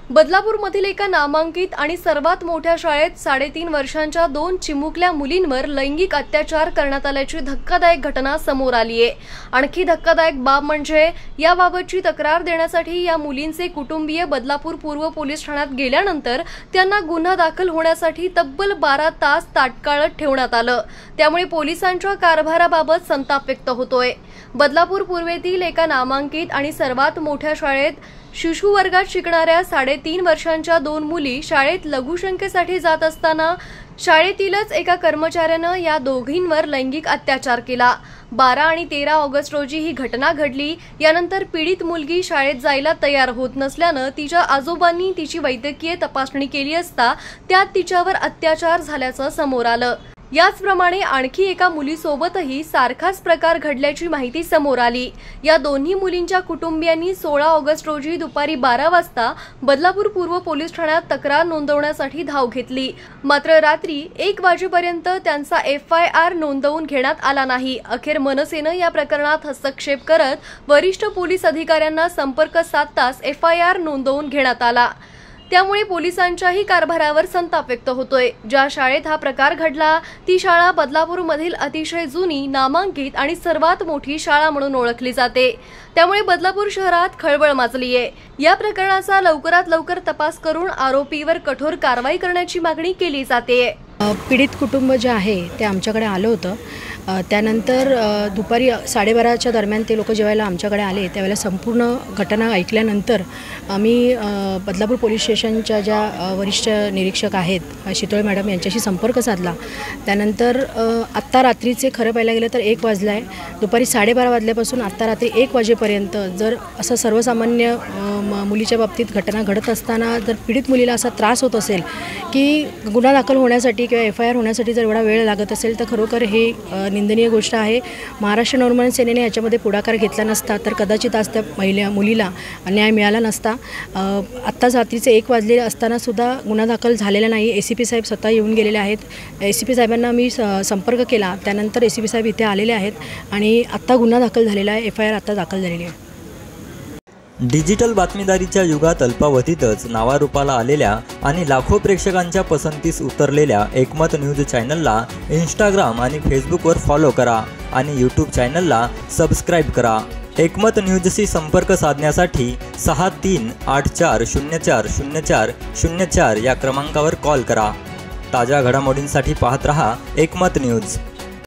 बदलापूरमधील एका नामांकित आणि सर्वात मोठ्या शाळेत 3.5 वर्षांच्या 2 चिमुकल्या मुलींवर लैंगिक अत्याचार करण्यात आल्याची धक्कादायक घटना समोर आली आहे। आणखी धक्कादायक बाब म्हणजे याबाबतची तक्रार देण्यासाठी या मुलींचे कुटुंबीय बदलापूर पूर्व पोलीस ठाण्यात गेल्यानंतर त्यांना गुन्हा दाखल होण्यासाठी तब्बल 12 तास ताटकळत ठेवण्यात आलं। त्यामुळे पोलिसांच्या कारभाराबाबत संताप व्यक्त होतोय। बदलापूर पूर्वेतील एका नामांकित आणि सर्वात मोठ्या शाळेत शिशु वर्गात शिकणाऱ्या 3.5 वर्षांच्या 2 मुली शाळेत लघुशंकेसाठी जात असताना शाळेतीलच एका कर्मचाऱ्यानं या दोघींवर लैंगिक अत्याचार केला। 12 आणि 13 ऑगस्ट रोजी ही घटना घडली। यानंतर पीडित मुलगी शाळेत जायला तयार होत नसल्यानं तिच्या आजोबांनी तिची वैद्यकीय तपासणी केली असता त्यात तिच्यावर अत्याचार झाल्याचं समोर आलं। याचप्रमाणे आणखी एका मुलीसोबतही सारखाच प्रकार घडल्याची माहिती समोर आली। या दोन्ही मुलींच्या कुटुंबियांनी 16 ऑगस्ट रोजी दुपारी 12 वाजता बदलापूर पूर्व पोलीस ठाण्यात तक्रार नोंदवण्यासाठी धाव घेतली। मात्र रात्री 1 वाजेपर्यंत त्यांचा FIR नोंदवून घेण्यात आला नाही। अखेर मनसेनं या प्रकरणात हस्तक्षेप करत वरिष्ठ पोलीस अधिकाऱ्यांना संपर्क साधताच FIR नोंदवून घेण्यात आला। त्यामुळे पोलिसांच्याही कारभारावर संताप व्यक्त होतोय। ज्या शाळेत हा प्रकार घडला ती शाळा बदलापूरमधील अतिशय जुनी, नामांकित आणि सर्वात मोठी शाळा म्हणून ओळखली जाते। त्यामुळे बदलापूर शहरात खळबळ माजली आहे। या प्रकरणाचा लवकरात लवकर तपास करून आरोपीवर कठोर कारवाई करण्याची मागणी केली जाते। पीडित कुटुंब जे आहे ते आमच्याकडे आलं होतं। त्यानंतर दुपारी 12:30च्या दरम्यान ते लोक जेव्हा आमच्याकडे आले त्यावेळेला संपूर्ण घटना ऐकल्यानंतर आम्ही बदलापूर पोलीस स्टेशनच्या ज्या वरिष्ठ निरीक्षक आहेत शीतोळे मॅडम यांच्याशी संपर्क साधला। त्यानंतर आत्ता रात्रीचे खरं पाहायला गेलं तर 1 वाजला आहे। दुपारी 12:30 वाजल्यापासून आत्ता रात्री 1 वाजेपर्यंत जर असं सर्वसामान्य मुलीच्या बाबतीत घटना घडत असताना जर पीडित मुलीला असा त्रास होत असेल की गुन्हा दाखल होण्यासाठी किंवा FIR होण्यासाठी जर एवढा वेळ लागत असेल तर खरोखर हे निंदनीय गोष्ट आहे। महाराष्ट्र नवनिर्माण सेनेने याच्यामध्ये पुढाकार घेतला नसता तर कदाचित आज त्या मुलीला न्याय मिळाला नसता। आत्ताच रात्रीचे 1 वाजले असताना सुद्धा गुन्हा दाखल झालेला नाही। ACP साहेब स्वतः येऊन गेलेले आहेत। ACP साहेबांना मी संपर्क केला, त्यानंतर ACP साहेब इथे आलेले आहेत आणि आत्ता गुन्हा दाखल झालेला आहे। FIR आत्ता दाखल झालेली आहे। डिजिटल बातमीदारीच्या युगात अल्पावधीतच नावारूपाला आलेल्या आणि लाखो प्रेक्षकांच्या पसंतीस उतरलेल्या एकमत न्यूज चॅनलला इंस्टाग्राम आणि फेसबुकवर फॉलो करा आणि यूट्यूब चॅनलला सबस्क्राईब करा। एकमत न्यूजशी संपर्क साधण्यासाठी 6384040404 या क्रमांकावर कॉल करा। ताज्या घडामोडींसाठी पाहत रहा एकमत न्यूज।